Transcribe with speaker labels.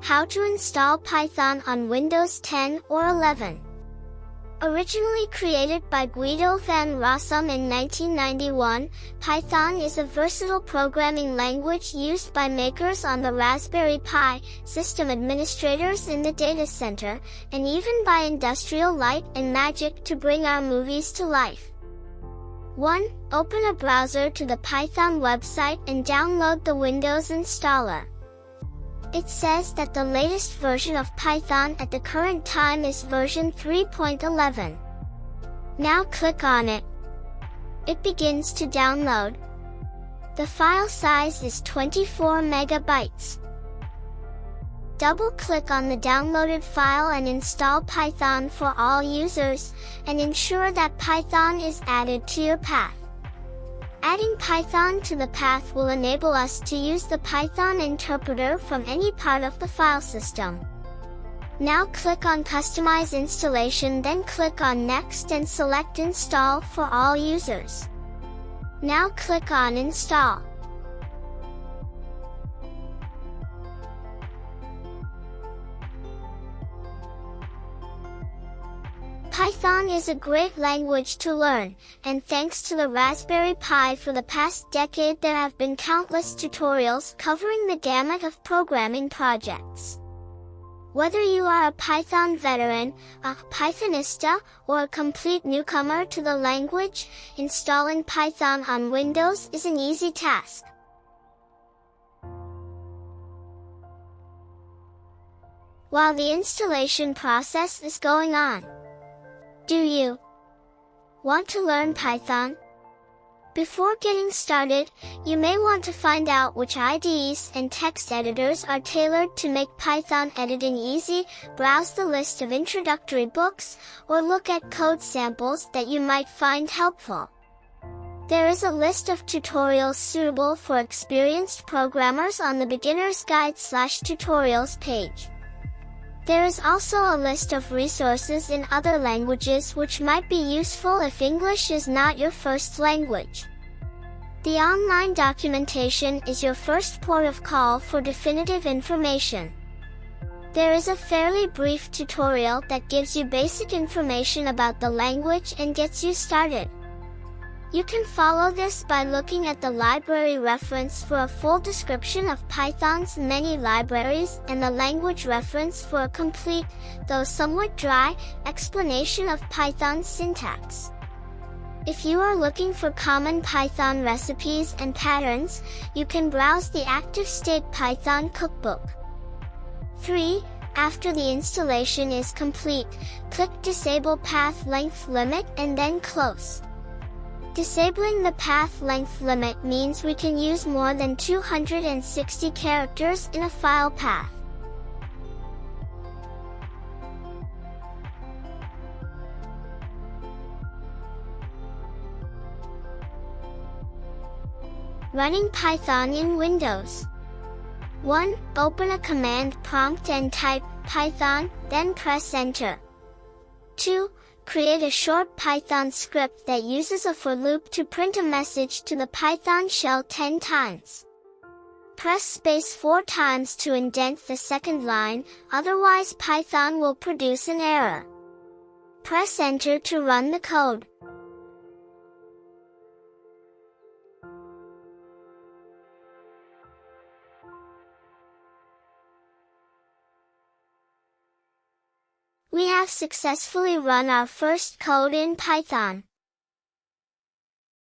Speaker 1: How to install Python on Windows 10 or 11. Originally created by Guido van Rossum in 1991, Python is a versatile programming language used by makers on the Raspberry Pi, system administrators in the data center, and even by Industrial Light and Magic to bring our movies to life. 1. Open a browser to the Python website and download the Windows installer. It says that the latest version of Python at the current time is version 3.11. Now click on it. It begins to download. The file size is 24 megabytes. Double-click on the downloaded file and install Python for all users, and ensure that Python is added to your path. Adding Python to the path will enable us to use the Python interpreter from any part of the file system. Now click on Customize Installation, then click on Next and select Install for all users. Now click on Install. Python is a great language to learn, and thanks to the Raspberry Pi for the past decade there have been countless tutorials covering the gamut of programming projects. Whether you are a Python veteran, a Pythonista, or a complete newcomer to the language, installing Python on Windows is an easy task. While the installation process is going on, do you want to learn Python? Before getting started, you may want to find out which IDEs and text editors are tailored to make Python editing easy, browse the list of introductory books, or look at code samples that you might find helpful. There is a list of tutorials suitable for experienced programmers on the Beginner's Guide/Tutorials page. There is also a list of resources in other languages which might be useful if English is not your first language. The online documentation is your first port of call for definitive information. There is a fairly brief tutorial that gives you basic information about the language and gets you started. You can follow this by looking at the library reference for a full description of Python's many libraries and the language reference for a complete, though somewhat dry, explanation of Python's syntax. If you are looking for common Python recipes and patterns, you can browse the Active State Python Cookbook. 3. After the installation is complete, click Disable Path Length Limit and then Close. Disabling the path length limit means we can use more than 260 characters in a file path. Running Python in Windows. 1. Open a command prompt and type Python, then press Enter. 2. Create a short Python script that uses a for loop to print a message to the Python shell 10 times. Press space 4 times to indent the second line, otherwise Python will produce an error. Press Enter to run the code. We have successfully run our first code in Python.